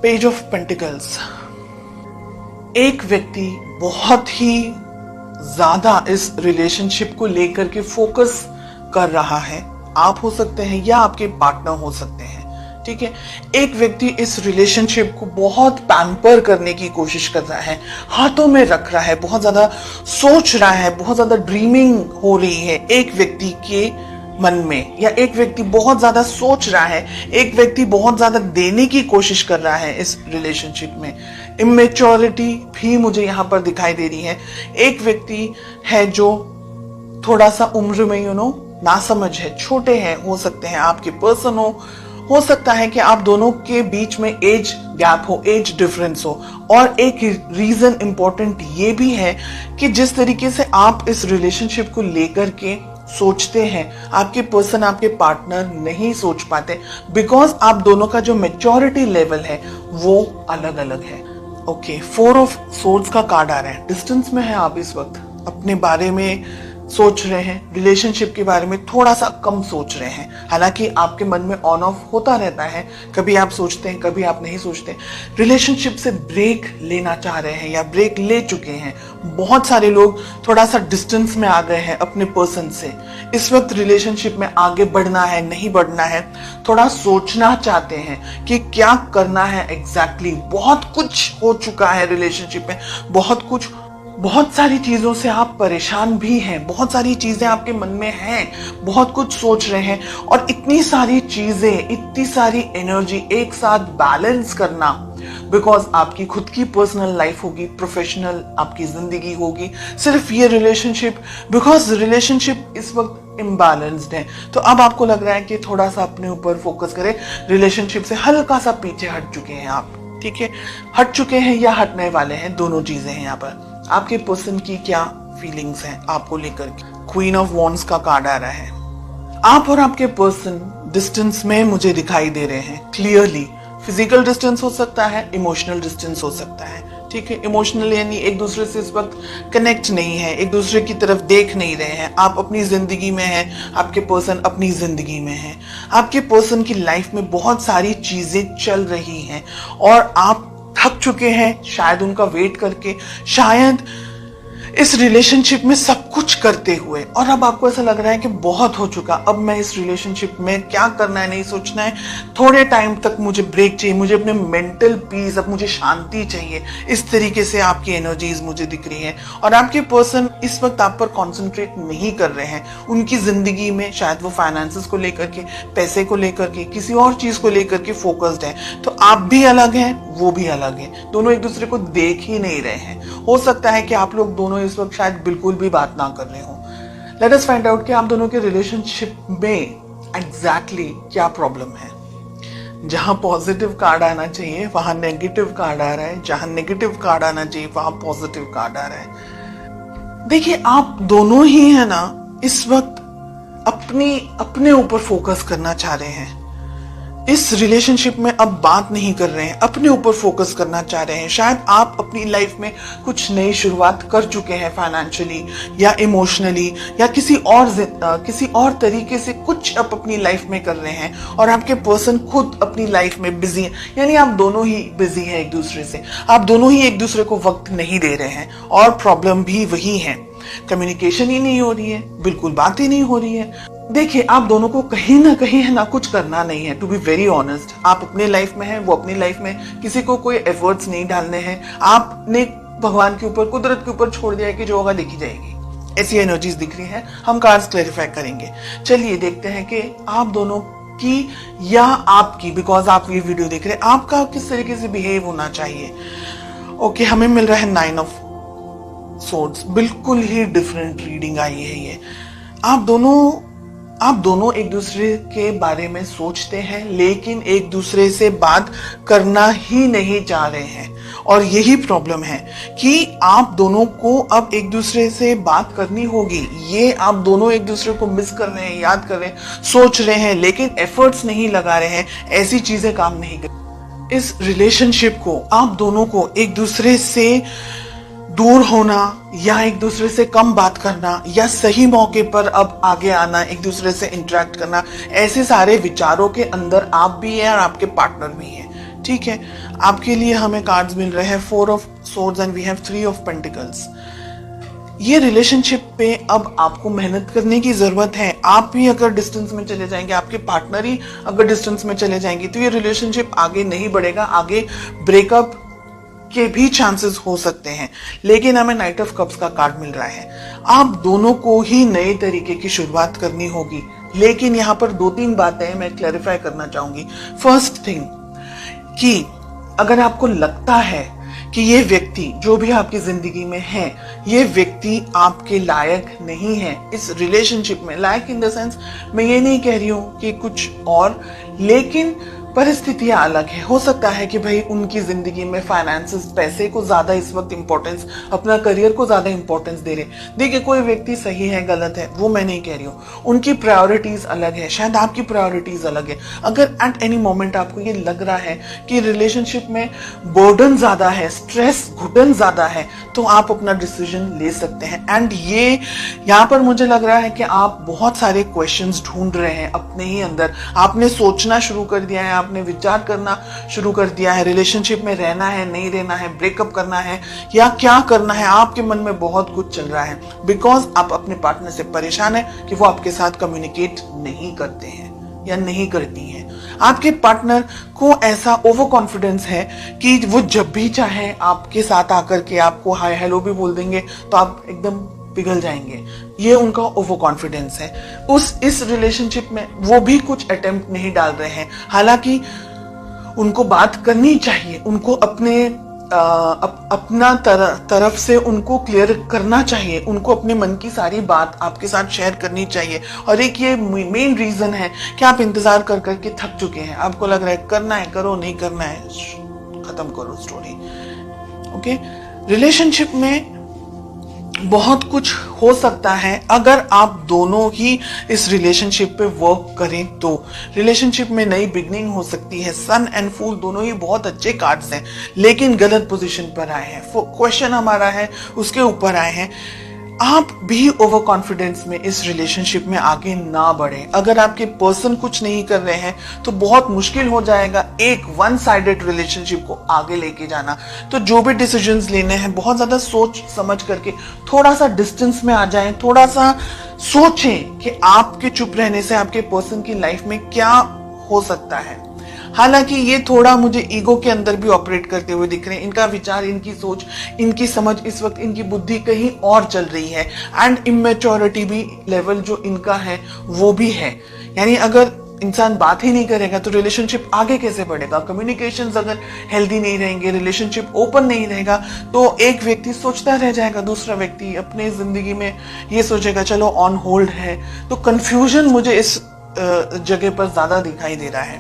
Page of pentacles. एक व्यक्ति बहुत ही ज्यादा इस रिलेशनशिप को लेकर के फोकस कर रहा है। आप हो सकते हैं या आपके पार्टनर हो सकते हैं, ठीक है। एक व्यक्ति इस रिलेशनशिप को बहुत पैम्पर करने की कोशिश कर रहा है, हाथों में रख रहा है, बहुत ज्यादा सोच रहा है, बहुत ज्यादा ड्रीमिंग हो रही है एक व्यक्ति के मन में, या एक व्यक्ति बहुत ज्यादा सोच रहा है, एक व्यक्ति बहुत ज्यादा देने की कोशिश कर रहा है इस रिलेशनशिप में। इमेच्योरिटी भी मुझे यहाँ पर दिखाई दे रही है। एक व्यक्ति है जो थोड़ा सा उम्र में नासमझ है, छोटे हैं, हो सकते हैं आपके पर्सन हो सकता है कि आप दोनों के बीच में एज गैप हो, एज डिफरेंस हो। और एक रीजन इंपॉर्टेंट ये भी है कि जिस तरीके से आप इस रिलेशनशिप को लेकर के सोचते हैं, आपके पर्सन, आपके पार्टनर नहीं सोच पाते, बिकॉज आप दोनों का जो मैच्योरिटी लेवल है वो अलग अलग है। ओके, 4 ऑफ सोर्ड्स का कार्ड आ रहा है। डिस्टेंस में है आप इस वक्त, अपने बारे में सोच रहे हैं, रिलेशनशिप के बारे में थोड़ा सा कम सोच रहे हैं। हालांकि आपके मन में ऑन ऑफ होता रहता है, कभी आप सोचते हैं, कभी आप नहीं सोचते। रिलेशनशिप से ब्रेक लेना चाह रहे हैं या ब्रेक ले चुके हैं। बहुत सारे लोग थोड़ा सा डिस्टेंस में आ गए हैं अपने पर्सन से। इस वक्त रिलेशनशिप में आगे बढ़ना है, नहीं बढ़ना है, थोड़ा सोचना चाहते हैं कि क्या करना है एग्जैक्टली। बहुत कुछ हो चुका है रिलेशनशिप में, बहुत सारी चीजों से आप परेशान भी हैं, बहुत सारी चीजें आपके मन में हैं, बहुत कुछ सोच रहे हैं, और इतनी सारी चीजें, इतनी सारी एनर्जी एक साथ बैलेंस करना, बिकॉज आपकी खुद की पर्सनल लाइफ होगी, प्रोफेशनल आपकी जिंदगी होगी, सिर्फ ये रिलेशनशिप, बिकॉज रिलेशनशिप इस वक्त इम्बैलेंस्ड है। तो अब आपको लग रहा है कि थोड़ा सा अपने ऊपर फोकस करें, रिलेशनशिप से हल्का सा पीछे हट चुके हैं आप, ठीक है। हट चुके हैं या हटने वाले हैं, दोनों चीजें हैं यहाँ पर। आपके पर्सन की क्या फीलिंग्स हैं आपको लेकर के। क्वीन ऑफ वॉन्ड्स का कार्ड आ रहा है। आप और आपके पर्सन डिस्टेंस में मुझे दिखाई दे रहे हैं क्लियरली। फिजिकल डिस्टेंस हो सकता है, इमोशनल डिस्टेंस हो सकता है, ठीक है। इमोशनल यानी एक दूसरे से इस वक्त कनेक्ट नहीं है, एक दूसरे की तरफ देख नहीं रहे हैं। आप अपनी जिंदगी में हैं, आपके पर्सन अपनी जिंदगी में है। आपके पर्सन की लाइफ में बहुत सारी चीजें चल रही हैं और आप थक चुके हैं शायद उनका वेट करके, शायद इस रिलेशनशिप में सब कुछ करते हुए, और अब आपको ऐसा लग रहा है कि बहुत हो चुका, अब मैं इस रिलेशनशिप में क्या करना है नहीं सोचना है, थोड़े टाइम तक मुझे ब्रेक चाहिए, मुझे अपने मेंटल पीस, अब मुझे शांति चाहिए। इस तरीके से आपकी एनर्जीज मुझे दिख रही है। और आपके पर्सन इस वक्त आप पर कॉन्सेंट्रेट नहीं कर रहे हैं। उनकी जिंदगी में शायद वो फाइनेंसेस को लेकर के, पैसे को लेकर के, किसी और चीज को लेकर के फोकस्ड है। तो आप भी अलग हैं, वो भी अलग है, दोनों एक दूसरे को देख ही नहीं रहे हैं। हो सकता है कि आप लोग दोनों इस वक्त शायद बिल्कुल भी बात ना कर रहे हो। लेट अस फाइंड आउट कि आप दोनों के रिलेशनशिप में एग्जैक्टली क्या प्रॉब्लम है। जहां पॉजिटिव कार्ड आना चाहिए वहां नेगेटिव कार्ड आ रहा है, जहां नेगेटिव कार्ड आना चाहिए वहां पॉजिटिव कार्ड आ रहा है। देखिए, आप दोनों ही है ना इस वक्त अपने ऊपर फोकस करना चाह रहे हैं। इस रिलेशनशिप में अब बात नहीं कर रहे हैं, अपने ऊपर फोकस करना चाह रहे हैं। शायद आप अपनी लाइफ में कुछ नई शुरुआत कर चुके हैं, फाइनेंशियली या इमोशनली या किसी और तरीके से कुछ आप अपनी लाइफ में कर रहे हैं, और आपके पर्सन खुद अपनी लाइफ में बिजी है। यानी आप दोनों ही बिजी हैं एक दूसरे से, आप दोनों ही एक दूसरे को वक्त नहीं दे रहे हैं, और प्रॉब्लम भी वही है, कम्युनिकेशन ही नहीं हो रही है, बिल्कुल बात ही नहीं हो रही है। देखिए, आप दोनों को कहीं ना कहीं है ना कुछ करना नहीं है, टू बी वेरी ऑनेस्ट। आप अपने लाइफ में हैं, वो अपनी लाइफ में, किसी को कोई एफर्ट्स नहीं डालने हैं। आपने भगवान के ऊपर, कुदरत के ऊपर छोड़ दिया है कि जो होगा देखी जाएगी। ऐसी एनर्जीज दिख रही है। हम कार्ड्स क्लैरिफाई करेंगे। चलिए देखते हैं कि आप दोनों की या आपकी, बिकॉज आप ये वीडियो देख रहे हैं, आपका किस तरीके से बिहेव होना चाहिए। ओके, हमें मिल रहा है 9 ऑफ सोर्ड्स। बिल्कुल ही डिफरेंट रीडिंग आई है ये। आप दोनों एक दूसरे के बारे में सोचते हैं, लेकिन एक दूसरे से बात करना ही नहीं चाह रहे हैं। और यही प्रॉब्लम है कि आप दोनों को अब एक दूसरे से बात करनी होगी। ये आप दोनों एक दूसरे को मिस कर रहे हैं, याद कर रहे हैं, सोच रहे हैं, लेकिन एफर्ट्स नहीं लगा रहे हैं। ऐसी चीजें काम नहीं कर। इस रिलेशनशिप को, आप दोनों को एक दूसरे से दूर होना या एक दूसरे से कम बात करना या सही मौके पर अब आगे आना, एक दूसरे से इंटरेक्ट करना, ऐसे सारे विचारों के अंदर आप भी हैं और आपके पार्टनर भी हैं। ठीक है, आपके लिए हमें कार्ड्स मिल रहे हैं 4 of swords and we have 3 of pentacles. ये रिलेशनशिप पे अब आपको मेहनत करने की जरूरत है। आप भी अगर डिस्टेंस में चले जाएंगे, आपके पार्टनर ही अगर डिस्टेंस में चले जाएंगे, तो ये रिलेशनशिप आगे नहीं बढ़ेगा, आगे ब्रेकअप के भी चांसेस हो सकते हैं। लेकिन हमें नाइट ऑफ कप्स का कार्ड मिल रहा है, आप दोनों को ही नए तरीके की शुरुआत करनी होगी। लेकिन यहाँ पर 2-3 बातें मैं क्लैरिफाई करना चाहूंगी। फर्स्ट थिंग कि अगर आपको लगता है कि ये व्यक्ति जो भी आपकी जिंदगी में है, ये व्यक्ति आपके लायक नहीं है इस रिलेशनशिप में, लायक इन द सेंस मैं ये नहीं कह रही हूं कि कुछ और, लेकिन परिस्थितियां अलग है। हो सकता है कि भाई उनकी जिंदगी में फाइनेंसेस, पैसे को ज्यादा इस वक्त इंपॉर्टेंस, अपना करियर को ज्यादा इंपॉर्टेंस दे रहे। देखिए, कोई व्यक्ति सही है गलत है वो मैं नहीं कह रही हूँ, उनकी प्रायोरिटीज अलग है, शायद आपकी प्रायोरिटीज अलग है। अगर एट एनी मोमेंट आपको ये लग रहा है कि रिलेशनशिप में बर्डन ज्यादा है, स्ट्रेस, घुटन ज्यादा है, तो आप अपना डिसीजन ले सकते हैं। एंड ये यहाँ पर मुझे लग रहा है कि आप बहुत सारे क्वेश्चंस ढूंढ रहे हैं अपने ही अंदर। आपने सोचना शुरू कर दिया है, आपने विचार करना शुरू कर दिया है, रिलेशनशिप में रहना है, नहीं रहना है, ब्रेकअप करना है या क्या करना है। आपके मन में बहुत कुछ चल रहा है बिकॉज आप अपने पार्टनर से परेशान है कि वो आपके साथ कम्युनिकेट नहीं करते हैं या नहीं करती हैं। आपके पार्टनर को ऐसा ओवर कॉन्फिडेंस है कि वो जब भी चाहे आपके साथ आकर के आपको हाय हेलो भी बोल देंगे तो आप एकदम पिघल जाएंगे। ये उनका ओवर कॉन्फिडेंस है। इस रिलेशनशिप में वो भी कुछ अटेम्प्ट नहीं डाल रहे हैं, हालांकि उनको बात करनी चाहिए, उनको अपना तरफ से उनको क्लियर करना चाहिए, उनको अपने मन की सारी बात आपके साथ शेयर करनी चाहिए। और एक ये मेन रीजन है कि आप इंतजार कर करके थक चुके हैं, आपको लग रहा है करना है करो, नहीं करना है खत्म करो स्टोरी। ओके, रिलेशनशिप में बहुत कुछ हो सकता है अगर आप दोनों ही इस रिलेशनशिप पे वर्क करें तो। रिलेशनशिप में नई बिगनिंग हो सकती है। सन एंड फूल दोनों ही बहुत अच्छे कार्ड्स हैं, लेकिन गलत पोजीशन पर आए हैं। क्वेश्चन हमारा है उसके ऊपर आए हैं। आप भी ओवर कॉन्फिडेंस में इस रिलेशनशिप में आगे ना बढ़े। अगर आपके पर्सन कुछ नहीं कर रहे हैं तो बहुत मुश्किल हो जाएगा एक वन साइडेड रिलेशनशिप को आगे लेके जाना। तो जो भी डिसीजंस लेने हैं बहुत ज्यादा सोच समझ करके थोड़ा सा डिस्टेंस में आ जाएं, थोड़ा सा सोचें कि आपके चुप रहने से आपके पर्सन की लाइफ में क्या हो सकता है। हालांकि ये थोड़ा मुझे ईगो के अंदर भी ऑपरेट करते हुए दिख रहे हैं। इनका विचार, इनकी सोच, इनकी समझ इस वक्त, इनकी बुद्धि कहीं और चल रही है। एंड इमेच्योरिटी भी लेवल जो इनका है वो भी है। यानी अगर इंसान बात ही नहीं करेगा तो रिलेशनशिप आगे कैसे बढ़ेगा। कम्युनिकेशंस अगर हेल्दी नहीं रहेंगे, रिलेशनशिप ओपन नहीं रहेगा, तो एक व्यक्ति सोचता रह जाएगा, दूसरा व्यक्ति अपने जिंदगी में ये सोचेगा चलो ऑन होल्ड है। तो कंफ्यूजन मुझे इस जगह पर ज्यादा दिखाई दे रहा है।